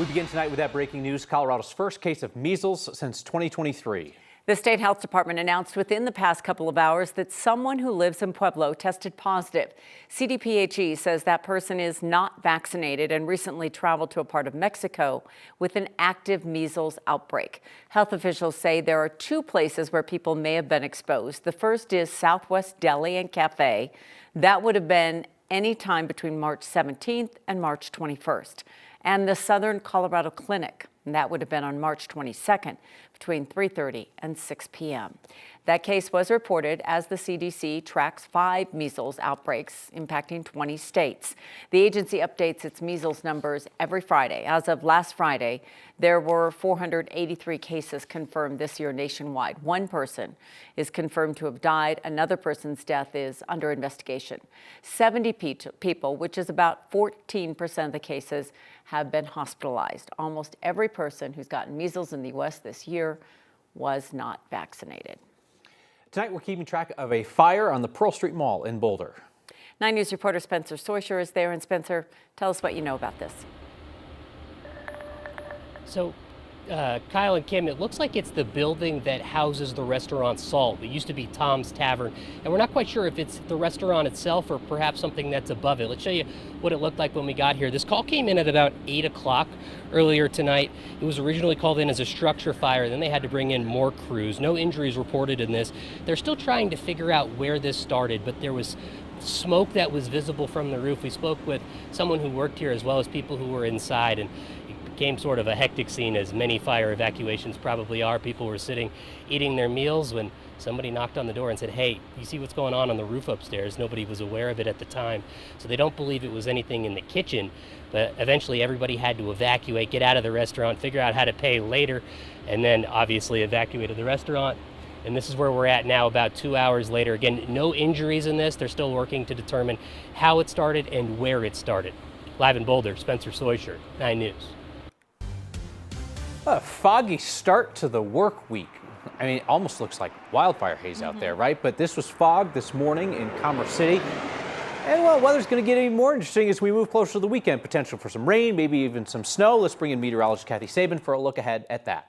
We begin tonight with that breaking news. Colorado's first case of measles since 2023. The state health department announced within the past couple of hours that someone who lives in Pueblo tested positive. CDPHE says that person is not vaccinated and recently traveled to a part of Mexico with an active measles outbreak. Health officials say there are two places where people may have been exposed. The first is Southwest Deli and Cafe. That would have been any time between March 17th and March 21st. And the Southern Colorado Clinic. And that would have been on March 22nd between 3:30 and 6 p.m. That case was reported as the CDC tracks 5 measles outbreaks impacting 20 states. The agency updates its measles numbers every Friday. As of last Friday, there were 483 cases confirmed this year nationwide. One person is confirmed to have died. Another person's death is under investigation. 70 people, which is about 14% of the cases, have been hospitalized. Almost every person who's gotten measles in the U.S. this year was not vaccinated. Tonight, we're keeping track of a fire on the Pearl Street Mall in Boulder. 9 News reporter Spencer Soysher is there. And Spencer, tell us what you know about this. So, Kyle and Kim, it looks like it's the building that houses the restaurant Salt. It used to be Tom's Tavern, and we're not quite sure if it's the restaurant itself or perhaps something that's above it. Let's show you what it looked like when we got here. This call came in at about 8 o'clock earlier tonight. It was originally called in as a structure fire. Then they had to bring in more crews. No injuries reported in this. They're still trying to figure out where this started, but there was smoke that was visible from the roof. We spoke with someone who worked here as well as people who were inside, and became sort of a hectic scene, as many fire evacuations probably are. People were sitting, eating their meals when somebody knocked on the door and said, "Hey, you see what's going on the roof upstairs?" Nobody was aware of it at the time. So they don't believe it was anything in the kitchen, but eventually everybody had to evacuate, get out of the restaurant, figure out how to pay later, and then obviously evacuated the restaurant. And this is where we're at now, about 2 hours later. Again, no injuries in this. They're still working to determine how it started and where it started. Live in Boulder, Spencer Soysher, 9 News. A foggy start to the work week. I mean, it almost looks like wildfire haze out there, right? But this was fog this morning in Commerce City. And well, weather's going to get even more interesting as we move closer to the weekend. Potential for some rain, maybe even some snow. Let's bring in meteorologist Kathy Sabin for a look ahead at that.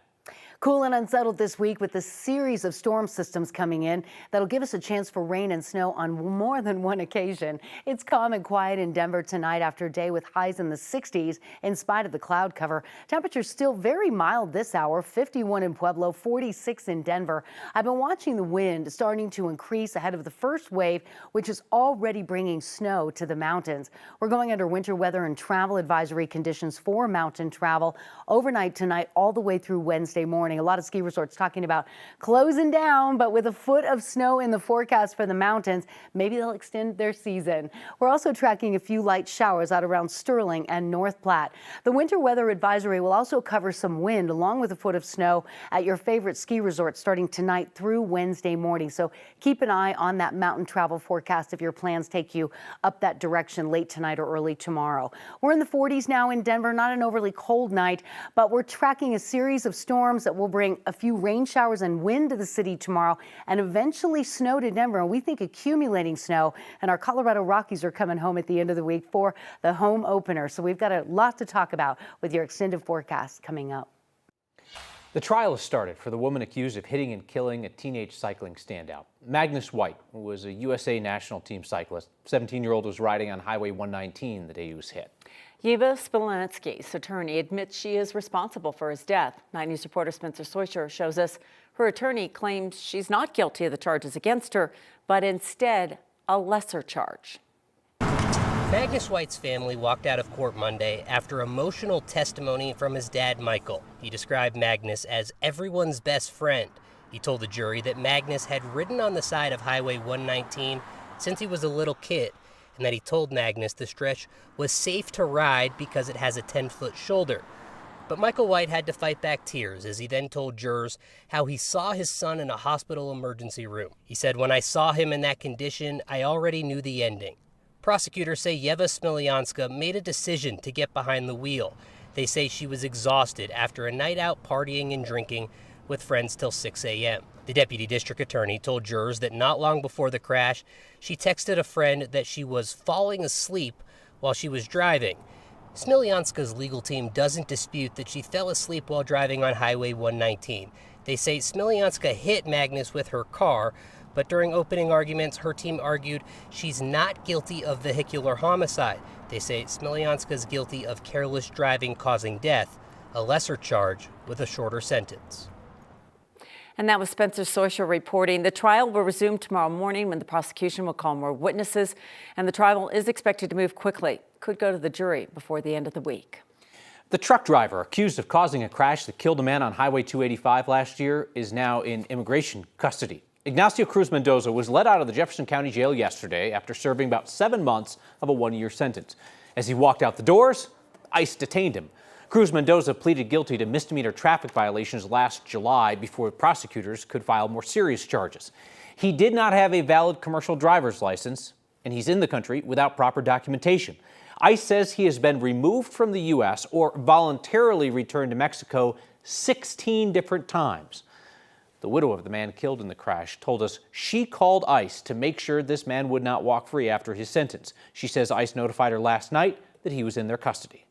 Cool and unsettled this week with a series of storm systems coming in that'll give us a chance for rain and snow on more than one occasion. It's calm and quiet in Denver tonight after a day with highs in the 60s in spite of the cloud cover. Temperatures still very mild this hour, 51 in Pueblo, 46 in Denver. I've been watching the wind starting to increase ahead of the first wave, which is already bringing snow to the mountains. We're going under winter weather and travel advisory conditions for mountain travel overnight tonight all the way through Wednesday morning. A lot of ski resorts talking about closing down, but with a foot of snow in the forecast for the mountains, maybe they'll extend their season. We're also tracking a few light showers out around Sterling and North Platte. The winter weather advisory will also cover some wind along with a foot of snow at your favorite ski resort starting tonight through Wednesday morning. So keep an eye on that mountain travel forecast if your plans take you up that direction late tonight or early tomorrow. We're in the 40s now in Denver, not an overly cold night, but we're tracking a series of storms that will bring a few rain showers and wind to the city tomorrow and eventually snow to Denver. And we think accumulating snow, and our Colorado Rockies are coming home at the end of the week for the home opener. So we've got a lot to talk about with your extended forecast coming up. The trial has started for the woman accused of hitting and killing a teenage cycling standout. Magnus White, who was a USA national team cyclist. 17-year-old was riding on Highway 119 the day he was hit. Yeva Spilensky's attorney admits she is responsible for his death. 9 News reporter Spencer Soysher shows us her attorney claims she's not guilty of the charges against her, but instead a lesser charge. Magnus White's family walked out of court Monday after emotional testimony from his dad, Michael. He described Magnus as everyone's best friend. He told the jury that Magnus had ridden on the side of Highway 119 since he was a little kid, and that he told Magnus the stretch was safe to ride because it has a 10-foot shoulder. But Michael White had to fight back tears as he then told jurors how he saw his son in a hospital emergency room. He said, "When I saw him in that condition, I already knew the ending." Prosecutors say Yeva Smilyanska made a decision to get behind the wheel. They say she was exhausted after a night out partying and drinking with friends till 6 a.m. The deputy district attorney told jurors that not long before the crash, she texted a friend that she was falling asleep while she was driving. Smiljanska's legal team doesn't dispute that she fell asleep while driving on Highway 119. They say Smiljanska hit Magnus with her car, but during opening arguments, her team argued she's not guilty of vehicular homicide. They say Smiljanska's guilty of careless driving causing death, a lesser charge with a shorter sentence. And that was Spencer Soisha reporting. The trial will resume tomorrow morning when the prosecution will call more witnesses, and the trial is expected to move quickly. Could go to the jury before the end of the week. The truck driver accused of causing a crash that killed a man on Highway 285 last year is now in immigration custody. Ignacio Cruz Mendoza was let out of the Jefferson County Jail yesterday after serving about 7 months of a 1-year sentence. As he walked out the doors, ICE detained him. Cruz Mendoza pleaded guilty to misdemeanor traffic violations last July before prosecutors could file more serious charges. He did not have a valid commercial driver's license, and he's in the country without proper documentation. ICE says he has been removed from the U.S. or voluntarily returned to Mexico 16 different times. The widow of the man killed in the crash told us she called ICE to make sure this man would not walk free after his sentence. She says ICE notified her last night that he was in their custody.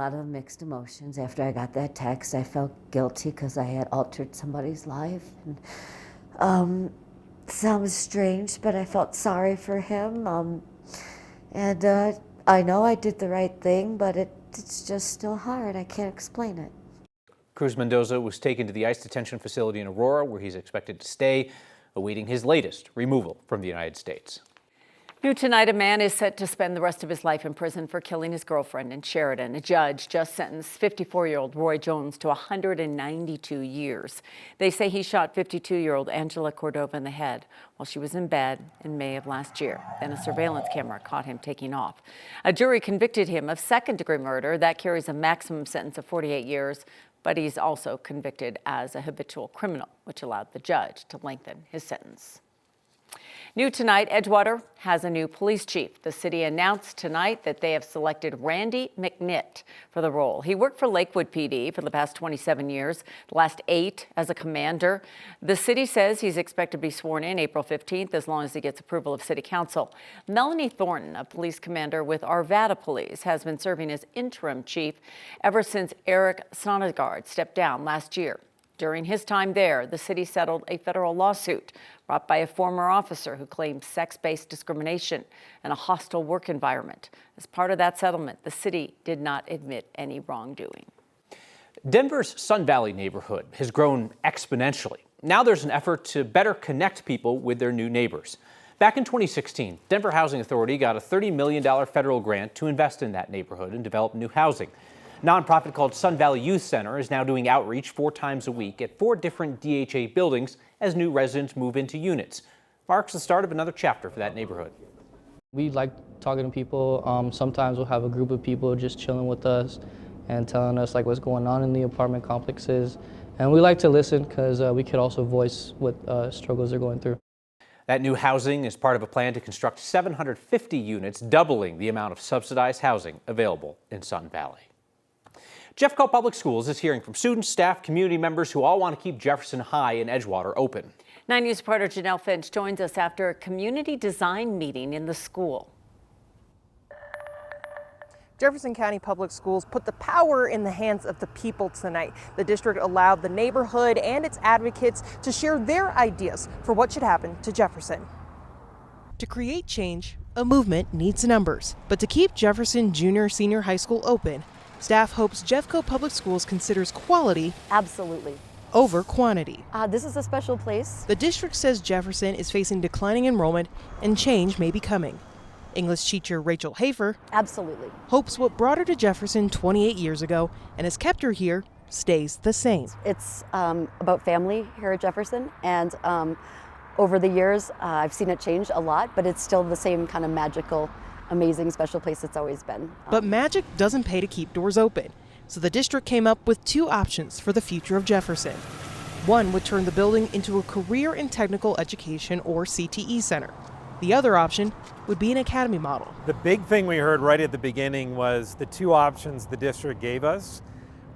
A lot of mixed emotions. After I got that text, I felt guilty because I had altered somebody's life. And, sounds strange, but I felt sorry for him. I know I did the right thing, but it's just still hard. I can't explain it. Cruz Mendoza was taken to the ICE detention facility in Aurora, where he's expected to stay, awaiting his latest removal from the United States. New tonight, a man is set to spend the rest of his life in prison for killing his girlfriend in Sheridan. A judge just sentenced 54-year-old Roy Jones to 192 years. They say he shot 52-year-old Angela Cordova in the head while she was in bed in May of last year. Then a surveillance camera caught him taking off. A jury convicted him of second-degree murder. That carries a maximum sentence of 48 years, but he's also convicted as a habitual criminal, which allowed the judge to lengthen his sentence. New tonight, Edgewater has a new police chief. The city announced tonight that they have selected Randy McNitt for the role. He worked for Lakewood PD for the past 27 years, the last 8 as a commander. The city says he's expected to be sworn in April 15th as long as he gets approval of city council. Melanie Thornton, a police commander with Arvada Police, has been serving as interim chief ever since Eric Sonnegaard stepped down last year. During his time there, the city settled a federal lawsuit brought by a former officer who claimed sex-based discrimination and a hostile work environment. As part of that settlement, the city did not admit any wrongdoing. Denver's Sun Valley neighborhood has grown exponentially. Now there's an effort to better connect people with their new neighbors. Back in 2016, Denver Housing Authority got a $30 million federal grant to invest in that neighborhood and develop new housing. A nonprofit called Sun Valley Youth Center is now doing outreach 4 times a week at 4 different DHA buildings as new residents move into units. Marks the start of another chapter for that neighborhood. We like talking to people. Sometimes we'll have a group of people just chilling with us and telling us like what's going on in the apartment complexes. And we like to listen because we could also voice what struggles they're going through. That new housing is part of a plan to construct 750 units, doubling the amount of subsidized housing available in Sun Valley. Jeffco Public Schools is hearing from students, staff, community members who all want to keep Jefferson High and Edgewater open. 9 News reporter Janelle Finch joins us after a community design meeting in the school. Jefferson County Public Schools put the power in the hands of the people tonight. The district allowed the neighborhood and its advocates to share their ideas for what should happen to Jefferson. To create change, a movement needs numbers. But to keep Jefferson Junior-Senior High School open, staff hopes Jeffco Public Schools considers quality Absolutely. over quantity. This is a special place. The district says Jefferson is facing declining enrollment and change may be coming. English teacher Rachel Hafer Absolutely. hopes what brought her to Jefferson 28 years ago and has kept her here stays the same. It's about family here at Jefferson, and over the years I've seen it change a lot, but it's still the same kind of magical, amazing, special place it's always been. But magic doesn't pay to keep doors open, so the district came up with 2 options for the future of Jefferson. One would turn the building into a career and technical education or CTE center. The other option would be an academy model. The big thing we heard right at the beginning was the 2 options the district gave us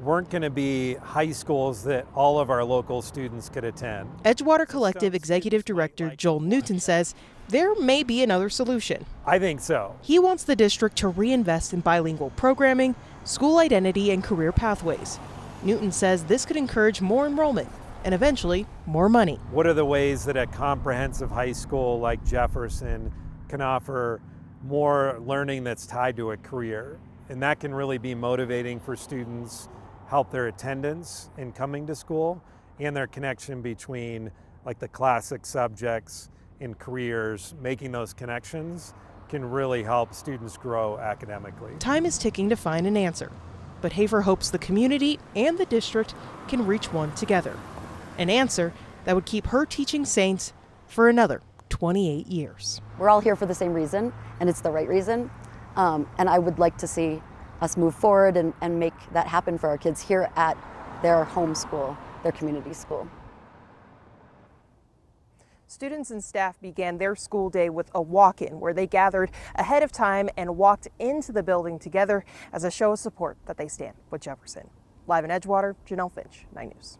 weren't going to be high schools that all of our local students could attend. Edgewater Collective Executive Director Joel Newton says there may be another solution. I think so. He wants the district to reinvest in bilingual programming, school identity, and career pathways. Newton says this could encourage more enrollment and eventually more money. What are the ways that a comprehensive high school like Jefferson can offer more learning that's tied to a career? And that can really be motivating for students, help their attendance in coming to school, and their connection between like the classic subjects and careers. Making those connections can really help students grow academically. Time is ticking to find an answer, but Hafer hopes the community and the district can reach one together. An answer that would keep her teaching Saints for another 28 years. We're all here for the same reason, and it's the right reason. And I would like to see us move forward and make that happen for our kids here at their home school, their community school. Students and staff began their school day with a walk-in where they gathered ahead of time and walked into the building together as a show of support that they stand with Jefferson. Live in Edgewater, Janelle Finch, 9 News.